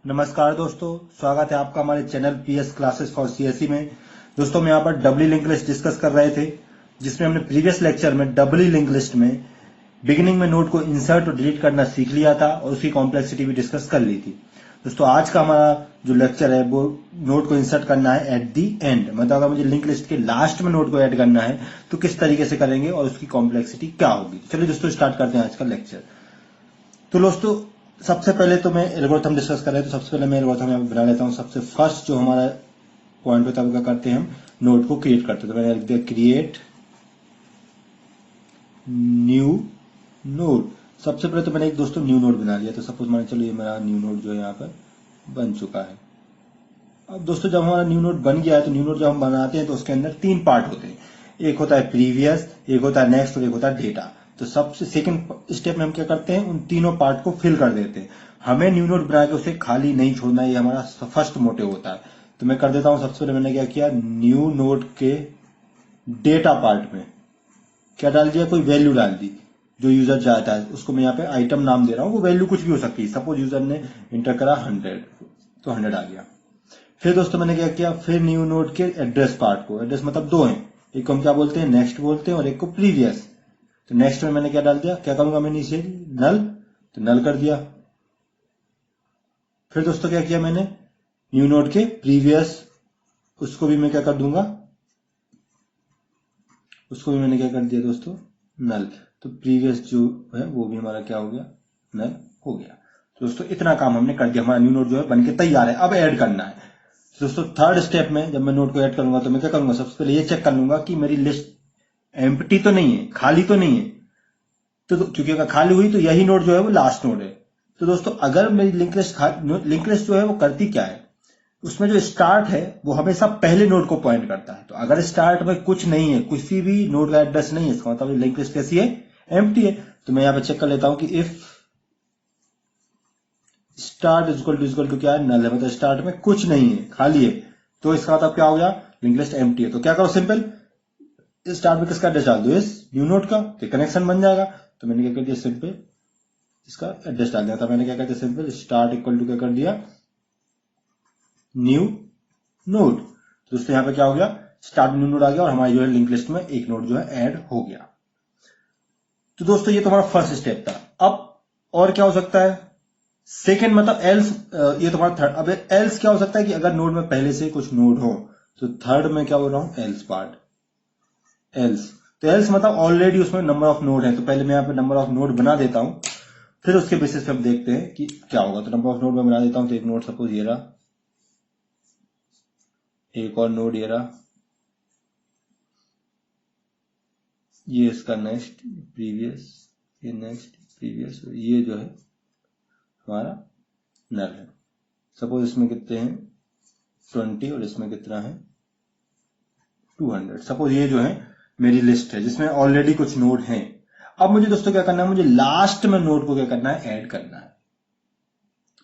नमस्कार दोस्तों, स्वागत है आपका हमारे channel PS classes for CSE में। दोस्तों हम यहाँ पर डबली लिंक लिस्ट डिस्कस कर रहे थे, जिसमें हमने प्रीवियस लेक्चर में डबली लिंक लिस्ट में बिगिनिंग में नोड को इंसर्ट और डिलीट करना सीख लिया था और उसकी कॉम्प्लेक्सिटी भी डिस्कस कर ली थी। दोस्तों आज का हमारा जो लेक्चर है वो नोड को इंसर्ट करना है एट दी एंड, मतलब अगर मुझे लिंक लिस्ट के लास्ट में नोड को ऐड करना है तो किस तरीके से करेंगे और उसकी कॉम्प्लेक्सिटी क्या होगी। चलिए दोस्तों स्टार्ट करते हैं आज का लेक्चर। तो दोस्तों सबसे पहले तो मैं एल्गोरिथम डिस्कस कर रहे हैं, तो सबसे पहले मैं एल्गोरिथम यहाँ पे बना लेता हूँ। सबसे फर्स्ट जो हमारा पॉइंट होता है वो क्या करते हैं, हम नोड को क्रिएट करते हैं। तो मैंने लिख दिया क्रिएट न्यू नोड। सबसे पहले तो मैंने एक दोस्तों न्यू नोड बना लिया। तो सपोज मान चलो ये मेरा न्यू नोड जो है यहाँ पर बन चुका है। अब दोस्तों जब हमारा न्यू नोड बन गया है तो न्यू नोड जब हम बनाते हैं तो उसके अंदर तीन पार्ट होते हैं, एक होता है प्रीवियस, एक होता है नेक्स्ट और एक होता है डेटा। तो सबसे सेकंड स्टेप में हम क्या करते हैं, उन तीनों पार्ट को फिल कर देते हैं। हमें न्यू नोड बना के उसे खाली नहीं छोड़ना, ये हमारा फर्स्ट मोटिव होता है। तो मैं कर देता हूं, सबसे पहले मैंने क्या किया, न्यू नोड के डेटा पार्ट में क्या डाल दिया, कोई वैल्यू डाल दी जो यूजर चाहता है। उसको मैं यहाँ पे आइटम नाम दे रहा हूँ, वो वैल्यू कुछ भी हो सकती है। सपोज यूजर ने इंटर करा 100 तो 100 आ गया। फिर दोस्तों मैंने क्या किया, फिर न्यू नोड के एड्रेस पार्ट को, एड्रेस मतलब दो हैं, एक को हम क्या बोलते हैं नेक्स्ट बोलते हैं और एक को प्रीवियस। तो नेक्स्ट में मैंने क्या डाल दिया, क्या करूंगा मैं नीचे नल, तो नल कर दिया। फिर दोस्तों क्या किया मैंने, न्यू नोड के प्रीवियस उसको भी मैं क्या कर दूंगा, उसको भी मैंने क्या कर दिया दोस्तों नल। तो प्रीवियस जो है वो भी हमारा क्या हो गया, नल हो गया। तो दोस्तों इतना काम हमने कर दिया, हमारा न्यू नोड जो है बनके तैयार है। अब ऐड करना है। तो दोस्तों थर्ड स्टेप में जब मैं नोड को ऐड करूंगा तो मैं क्या करूंगा, सबसे पहले ये चेक कर लूंगा कि मेरी लिस्ट एम्प्टी तो नहीं है, खाली तो नहीं है। तो क्योंकि अगर खाली हुई तो यही नोड जो है वो लास्ट नोड है। तो दोस्तों अगर मेरी लिंक लिस्ट जो है वो करती क्या है, उसमें जो स्टार्ट है वो हमेशा पहले नोड को पॉइंट करता है। तो अगर स्टार्ट में कुछ नहीं है, किसी भी नोड का एड्रेस नहीं है, इसका मतलब लिंक लिस्ट कैसी है, एम्प्टी है। तो मैं यहां पे चेक कर लेता हूं कि इफ स्टार्ट इक्वल टू क्या है, नल है, मतलब स्टार्ट में कुछ नहीं है, खाली है। तो इसका मतलब क्या हो गया, लिंक लिस्ट एम्प्टी है। तो क्या करो, सिंपल स्टार्ट में किसका एड्रेस डाल दो, इस न्यू नोड का, तो कनेक्शन बन जाएगा। तो मैंने क्या कर दिया, सिंपल इसका एड्रेस डाल दिया था। मैंने क्या कर दिया, सिंपल स्टार्ट इक्वल टू क्या कर दिया, न्यू नोड। तो दोस्तों यहां पे क्या हो गया, स्टार्ट न्यू नोड आ गया और हमारी जो है लिंक लिस्ट में एक नोड जो है ऐड हो गया। तो दोस्तों ये तो हमारा फर्स्ट स्टेप था। अब और क्या हो सकता है, सेकेंड मतलब एल्स, ये तो हमारा थर्ड। अब एल्स क्या हो सकता है कि अगर नोड में पहले से कुछ नोड हो, तो थर्ड में क्या बोल रहा हूं, एल्स पार्ट। एल्स तो एल्स मतलब ऑलरेडी उसमें नंबर ऑफ नोड है। तो पहले मैं यहाँ पे नंबर ऑफ नोड बना देता हूं, फिर उसके बेसिस पे हम देखते हैं कि क्या होगा। तो नंबर ऑफ नोड में बना देता हूं। तो एक नोड सपोज ये रहा, एक और नोड ये रहा, ये इसका नेक्स्ट प्रीवियस, ये नेक्स्ट प्रीवियस, ये जो है हमारा नल है। सपोज इसमें कितने हैं 20 और इसमें कितना है 200। सपोज ये जो है मेरी लिस्ट है जिसमें ऑलरेडी कुछ नोड हैं। अब मुझे दोस्तों क्या करना है, मुझे लास्ट में नोड को क्या करना है, ऐड करना है।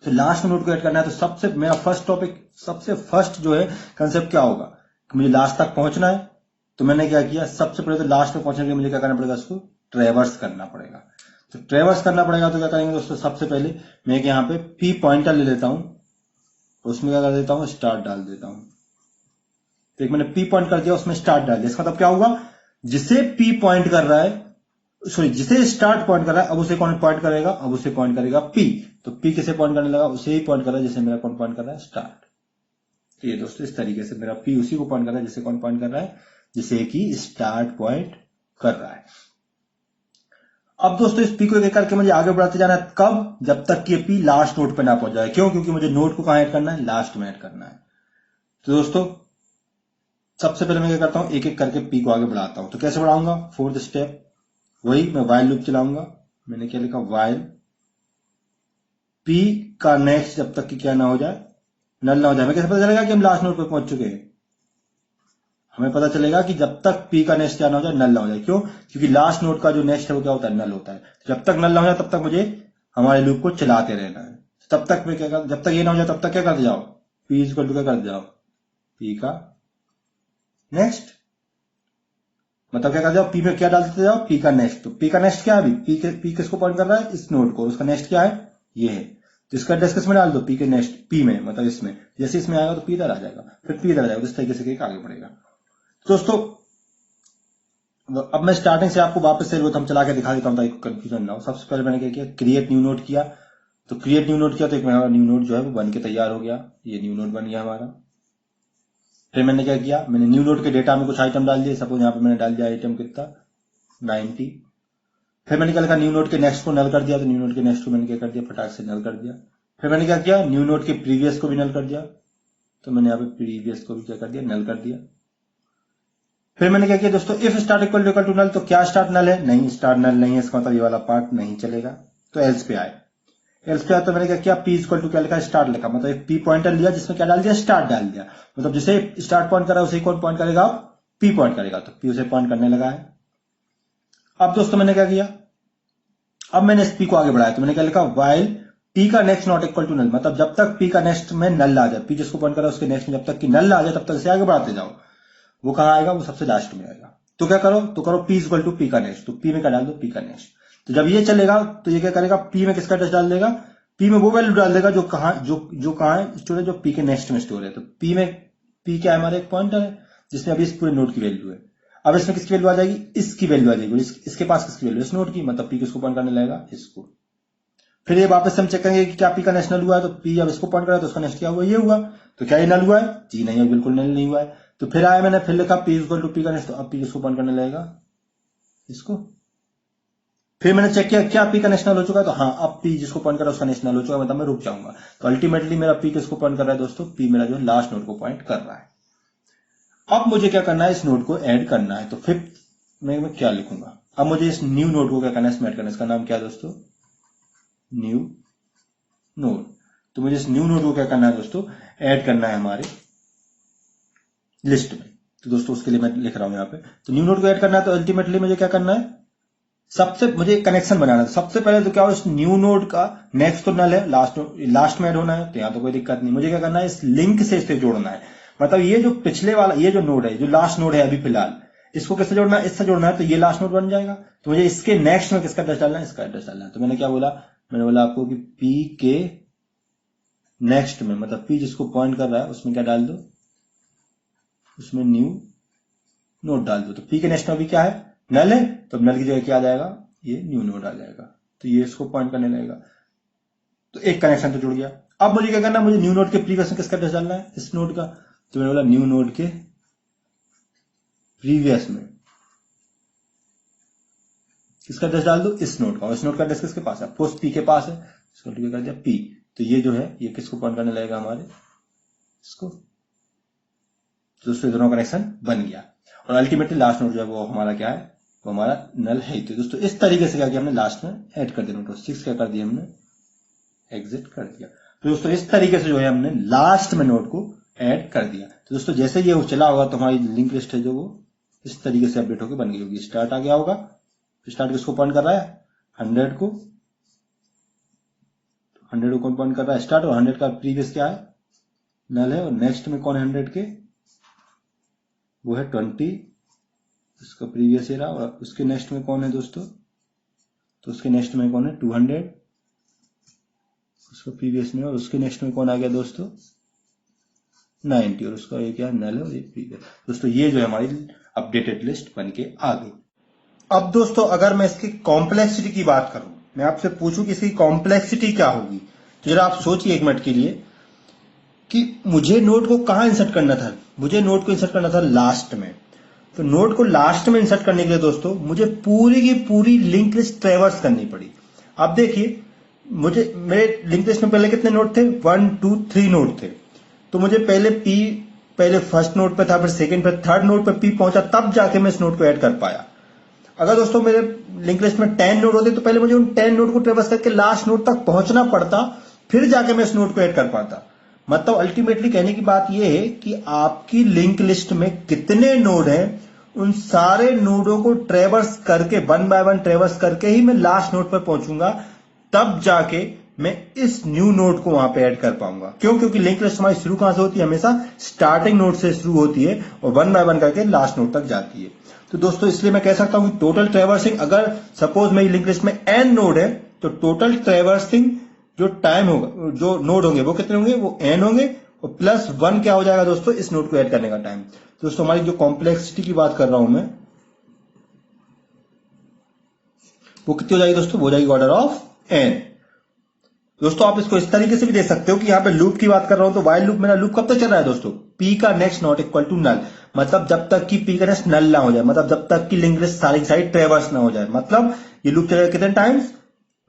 तो लास्ट में नोड को ऐड करना है। तो सबसे मेरा फर्स्ट टॉपिक, सबसे फर्स्ट जो है कंसेप्ट क्या होगा कि मुझे लास्ट तक पहुंचना है। तो मैंने क्या किया, सबसे पहले तो लास्ट में पहुंचने के लिए मुझे क्या करना पड़ेगा, उसको ट्रेवर्स करना पड़ेगा। तो ट्रेवर्स करना पड़ेगा तो क्या करेंगे दोस्तों, सबसे पहले मैं यहाँ पे पी पॉइंटर ले लेता हूं, उसमें क्या कर देता हूं, स्टार्ट डाल देता हूं। तो एक मैंने पी पॉइंट कर दिया, उसमें स्टार्ट डाल दिया। इसका मतलब क्या होगा, जिसे पी पॉइंट कर रहा है, सॉरी जिसे स्टार्ट पॉइंट कर रहा है, अब उसे कौन पॉइंट करेगा, अब उसे पॉइंट करेगा पी। तो पी किसे पॉइंट करने लगा, उसे ही पॉइंट कर रहा है जिसे मेरा कौन पॉइंट कर रहा है, स्टार्ट। तो ये दोस्तों इस तरीके से मेरा पी उसी को पॉइंट कर रहा है जिसे कौन पॉइंट कर रहा है, जिसे कि स्टार्ट पॉइंट कर रहा है। अब दोस्तों इस पी को एक करके मुझे आगे बढ़ाते जाना है। कब, जब तक कि पी लास्ट नोड पे ना पहुंच जाए। क्यों, क्योंकि मुझे नोड को कहां ऐड करना है, लास्ट में ऐड करना है। तो दोस्तों सबसे पहले मैं क्या करता हूं, एक एक करके पी को आगे बढ़ाता हूं। तो कैसे बढ़ाऊंगा, फोर्थ स्टेप वही, मैं वाइल लूप चलाऊंगा। मैंने क्या लिखा, वाइल पी का नेक्स्ट जब तक कि क्या ना हो जाए, नल ना हो जाए। हमें कैसे पता चलेगा कि हम लास्ट नोड पर पहुंच चुके हैं, हमें पता चलेगा कि जब तक पी का नेक्स्ट क्या ना हो जाए, नल ना हो जाए। क्यों, क्योंकि लास्ट नोड का जो नेक्स्ट है वो क्या होता है, नल होता है। जब तक नल ना हो जाए तब तक मुझे हमारे लूप को चलाते रहना है। तब तक मैं क्या कर, जब तक ये ना हो जाए तब तक क्या करते जाओ, पी इक्वल टू क्या करते जाओ, पी का नेक्स्ट, मतलब क्या करते जाओ, पी में क्या डालते जाओ, पी का नेक्स्ट। तो पी का नेक्स्ट क्या है, अभी पी किसको पॉइंट कर रहा है, इस नोड को, उसका नेक्स्ट क्या है, ये है। तो इसका एड्रेस किस में डाल दो, पी के नेक्स्ट पी में, मतलब इसमें, जैसे इसमें आएगा तो पी इधर आ जाएगा, फिर पी इधर आ जाएगा, इस तरीके से आगे बढ़ेगा। दोस्तों अब मैं स्टार्टिंग से आपको वापस से हम चला के दिखा देता हूँ ताकि कंफ्यूजन ना हो। सबसे पहले मैंने क्या किया, क्रिएट न्यू नोड किया, तो क्रिएट न्यू नोड किया तो एक हमारा न्यू नोड जो है वो बन के तैयार हो गया, ये न्यू नोड बन गया हमारा। फिर मैंने क्या किया, मैंने न्यू नोड के डेटा में कुछ आइटम डाल दिए, सपोज यहाँ पे मैंने डाल दिया आइटम कितना 90। फिर मैंने क्या लिखा, न्यू नोड के नेक्स्ट को नल कर दिया, तो न्यू नोड के नेक्स्ट को मैंने क्या कर दिया, फटाक से नल कर दिया। फिर मैंने क्या किया, न्यू नोड के प्रीवियस को भी नल कर दिया, तो मैंने यहाँ पे प्रीवियस को भी क्या कर दिया, नल कर दिया। फिर मैंने क्या किया दोस्तों, if start equal to null, तो क्या स्टार्ट नल है, नहीं स्टार्ट नल नहीं है, इसका मतलब ये वाला पार्ट नहीं चलेगा, तो एल्स पे आए। एल्स पे आए तो मैंने क्या किया, पी इक्वल टू क्या लिखा, स्टार्ट लिखा, मतलब एक पी पॉइंटर लिया जिसमें क्या डाल दिया, स्टार्ट डाल दिया, मतलब जिसे स्टार्ट पॉइंट करा उसे कौन पॉइंट करेगा, पी पॉइंट करेगा, तो पी उसे पॉइंट करने लगा है। अब दोस्तों मैंने क्या किया, अब मैंने इस पी को आगे बढ़ाया, तो मैंने क्या लिखा, वाइल पी का next not equal to null, मतलब जब तक पी का नेक्स्ट में नल आ जाए, पी जिसको पॉइंट करा उसके नेक्स्ट में जब तक कि नल आ जाए तब तक इसे आगे बढ़ाते जाओ। वो कहां आएगा, वो सबसे लास्ट में आएगा। तो क्या करो, तो करो पी इक्वल टू पी का नेक्स्ट, तो पी में क्या डाल दो, पी का नेक्स्ट। तो जब ये चलेगा तो ये क्या करेगा, पी में किसका एड्रेस डाल देगा, पी में वो वैल्यू डाल देगा जो कहां है स्टोर है, जो पी के नेक्स्ट में स्टोर है। तो पी में पी क्या है, हमारा एक पॉइंटर है जिसमें अभी इस पूरे नोड की वैल्यू है। अब इसमें किसकी वैल्यू आ जाएगी, इसकी वैल्यू आ जाएगी, इसके पास किसकी वैल्यू, इस नोड की, मतलब पी किसको पॉइंट करने लगेगा, इसको। फिर ये वापस से हम चेक करेंगे कि क्या पी का नेक्स्ट नल हुआ है, तो पी जब इसको पॉइंट करा तो उसका नेक्स्ट क्या हुआ, ये हुआ। तो क्या ये नल हुआ है, जी नहीं है, बिल्कुल नल नहीं हुआ है। तो फिर आया मैंने, फिर लिखा पी इक्वल टू पी का नेक्स्ट, तो अब पी किसको पॉइंट करने लगेगा, इसको। फिर मैंने चेक किया क्या पी का नेशनल हो चुका है, तो हाँ अब पी जिसको पॉइंट कर रहा है उसका नेशनल हो चुका है, मतलब मैं रुक जाऊंगा। तो अल्टीमेटली मेरा पी किसको पॉइंट कर रहा है दोस्तों, पी मेरा जो लास्ट नोड को पॉइंट कर रहा है। अब मुझे क्या करना है, इस नोड को ऐड करना है, तो फिर मैं क्या लिखूंगा, अब मुझे इस न्यू नोड को क्या करना है, इसमें ऐड करना है। इसका नाम क्या है दोस्तों, न्यू नोड। तो मुझे इस न्यू नोड को क्या करना है दोस्तों, ऐड करना है हमारे लिस्ट में। तो दोस्तों उसके लिए मैं लिख रहा हूं यहाँ पे, तो न्यू नोड को ऐड करना है, तो अल्टीमेटली मुझे क्या करना है, सबसे मुझे कनेक्शन बनाना है। सबसे पहले तो क्या हो, इस न्यू नोड का नेक्स्ट तो नल है, लास्ट में ऐड होना है, तो यहाँ तो कोई दिक्कत नहीं। मुझे क्या करना है, इस लिंक से इसे जोड़ना है, मतलब ये जो पिछले वाला ये जो नोड है, जो लास्ट नोड है अभी फिलहाल, इसको किससे जोड़ना है, इससे जोड़ना है, तो ये लास्ट नोड बन जाएगा। तो मुझे इसके नेक्स्ट में किसका एड्रेस डालना है, इसका एड्रेस डालना है। तो मैंने क्या बोला, मैंने बोला आपको कि पी के नेक्स्ट में, मतलब पी जिसको पॉइंट कर रहा है उसमें क्या डाल दो, उसमें न्यू नोड डाल दो। तो पी के नेक्स्ट में अभी क्या है, नल है, तो नल की जगह क्या आ जाएगा, ये न्यू नोड आ जाएगा, तो ये इसको पॉइंट करने लगेगा। तो एक कनेक्शन तो जुड़ गया। अब मुझे क्या करना है, मुझे न्यू नोड के प्रीवियस में किसका एड्रेस डालना है, इस नोड का। तो मैंने बोला न्यू नोड के प्रीवियस में किसका एड्रेस डाल दो, इस नोड का। इस नोड का एड्रेस किसके पास है, पोस्ट पी के पास है, इसको कर दिया पी। तो ये जो है ये किसको पॉइंट करने लगेगा, हमारे इसको। तो दोस्तों दोनों कनेक्शन बन गया, और अल्टीमेटली लास्ट नोड जो है वो हमारा क्या है, वो हमारा नल है। तो दोस्तों इस तरीके से क्या किया हमने, लास्ट में ऐड कर दिया, नोट 6 क्या कर दिया हमने, एग्जिट कर दिया। तो दोस्तों इस तरीके से जो है हमने लास्ट में नोड को ऐड कर दिया। तो दोस्तों जैसे ये चला होगा तो हमारी लिंक लिस्ट है जो वो इस तरीके से अपडेट होकर बन गई होगी। स्टार्ट आ गया होगा, स्टार्ट किसको पॉइंट कर रहा है, 100 को, 100 को कौन पॉइंट कर रहा है, स्टार्ट, और 100 का प्रीवियस क्या है, नल है, और नेक्स्ट में कौन है 100 के, वो है 20, इसका प्रीवियस एरा। और उसके नेक्स्ट में कौन है दोस्तों, तो उसके नेक्स्ट में कौन है 200, उसका प्रीवियस में। और उसके नेक्स्ट में कौन आ गया दोस्तों 90, और उसका ये क्या नल है और ये प्रीवियस। दोस्तों ये जो है हमारी अपडेटेड लिस्ट बन के आ गई। अब दोस्तों अगर मैं इसकी कॉम्प्लेक्सिटी की बात करूं, मैं आपसे पूछूं कि इसकी कॉम्प्लेक्सिटी क्या होगी, तो जरा आप सोचिए एक मिनट के लिए कि मुझे नोड को कहां इंसर्ट करना था, मुझे नोड को इंसर्ट करना था लास्ट में। तो नोड को लास्ट में इंसर्ट करने के लिए दोस्तों मुझे पूरी की पूरी लिंक लिस्ट ट्रेवर्स करनी पड़ी। आप देखिए मुझे मेरे लिंक लिस्ट में पहले कितने नोड थे, 1 2 3 नोड थे। तो मुझे पहले फर्स्ट नोड पे था, फिर सेकंड पे, थर्ड नोड पे पी पहुंचा, तब जाके मैं इस नोड को ऐड कर पाया। अगर दोस्तों मेरे लिंक लिस्ट में 10 नोड होते तो पहले मुझे उन 10 नोड को ट्रेवर्स करके लास्ट नोड तक पहुंचना पड़ता, फिर जाके मैं इस नोड को ऐड कर पाता। मतलब अल्टीमेटली कहने की बात यह है कि आपकी लिंक लिस्ट में कितने नोड हैं, उन सारे नोडों को ट्रेवर्स करके, 1 बाय 1 ट्रेवर्स करके ही मैं लास्ट नोड पर पहुंचूंगा, तब जाके मैं इस न्यू नोड को वहां पे ऐड कर पाऊंगा। क्यों, क्योंकि लिंक लिस्ट हमारी शुरू कहां से होती है, हमेशा स्टार्टिंग नोड से शुरू होती है और 1 बाय 1 करके लास्ट नोड तक जाती है। तो दोस्तों इसलिए मैं कह सकता हूं कि टोटल ट्रेवर्सिंग, अगर सपोज मेरी लिंक लिस्ट में n नोड है, तो टोटल ट्रेवर्सिंग जो टाइम होगा, जो नोड होंगे वो कितने होंगे, वो n होंगे, और +1 क्या हो जाएगा दोस्तों, इस नोड को ऐड करने का टाइम। दोस्तों हमारी जो कॉम्प्लेक्सिटी की बात कर रहा हूं मैं, वो कितनी हो जाएगी दोस्तों, वो हो जाएगी ऑर्डर ऑफ n। दोस्तों आप इसको इस तरीके से भी दे सकते हो कि यहां पे लूप की बात कर रहा हूं तो वाइल लूप, मेरा लूप कब तक चल रहा है दोस्तों, p का next not equal to null, मतलब जब तक कि p का नेक्स्ट नल ना हो जाए, मतलब जब तक कि लिंक लिस्ट सारी साइड ट्रेवर्स ना हो जाए, मतलब ये लूप चलेगा कितने टाइम्स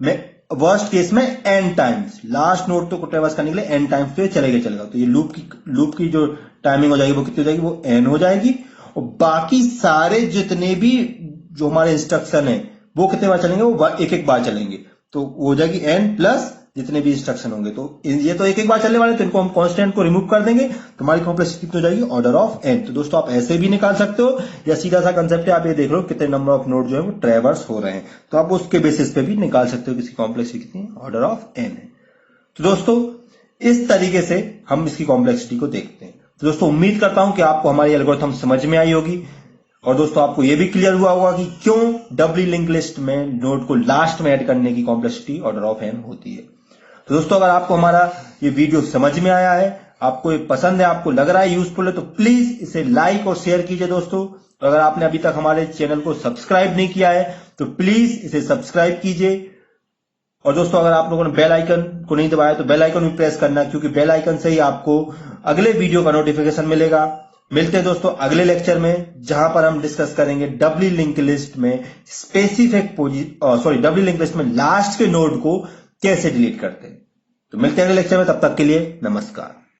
में, वर्स्ट केस में n टाइम्स, लास्ट नोड तो ट्रेवर्स करने के लिए n टाइम्स तो ये चलेगा। तो ये लूप की जो टाइमिंग हो जाएगी वो कितनी हो जाएगी, वो n हो जाएगी। और बाकी सारे जितने भी जो हमारे इंस्ट्रक्शन है वो कितने बार चलेंगे, वो एक एक बार चलेंगे, तो वो हो जाएगी n प्लस जितने भी इंस्ट्रक्शन होंगे। तो ये तो एक एक बार चलने वाले, तो इनको हम कांस्टेंट को रिमूव कर देंगे, तो हमारी कॉम्प्लेक्सिटी कितनी हो जाएगी, ऑर्डर ऑफ n। तो दोस्तों आप ऐसे भी निकाल सकते हो, या सीधा सा कंसेप्ट है, आप ये देख लो कितने नंबर ऑफ नोड जो है वो ट्रेवर्स हो रहे हैं, तो आप उसके बेसिस पे भी निकाल सकते हो कि इसकी कॉम्प्लेक्सिटी कितनी, ऑर्डर ऑफ n है। तो दोस्तों इस तरीके से हम इसकी कॉम्प्लेक्सिटी को देखते हैं। तो दोस्तों उम्मीद करता हूं कि आपको हमारी एल्गोरिथम समझ में आई होगी, और दोस्तों आपको यह भी क्लियर हुआ होगा कि क्यों डबली लिंक लिस्ट में नोड को लास्ट में ऐड करने की कॉम्प्लेक्सिटी ऑर्डर ऑफ n होती है। तो दोस्तों अगर आपको हमारा ये वीडियो समझ में आया है, आपको ये पसंद है, आपको लग रहा है यूजफुल है, तो प्लीज इसे लाइक और शेयर कीजिए दोस्तों। तो अगर आपने अभी तक हमारे चैनल को सब्सक्राइब नहीं किया है तो प्लीज इसे सब्सक्राइब कीजिए। और दोस्तों अगर आप लोगों ने बेल आइकन को नहीं दबाया तो बेल आइकन भी प्रेस करना, क्योंकि बेल आइकन से ही आपको अगले वीडियो का नोटिफिकेशन मिलेगा। मिलते हैं दोस्तों अगले लेक्चर में, जहां पर हम डिस्कस करेंगे डबली लिंक लिस्ट में डबली लिंक लिस्ट में लास्ट के नोड को कैसे डिलीट करते हैं। तो मिलते हैं अगले लेक्चर में, तब तक के लिए नमस्कार।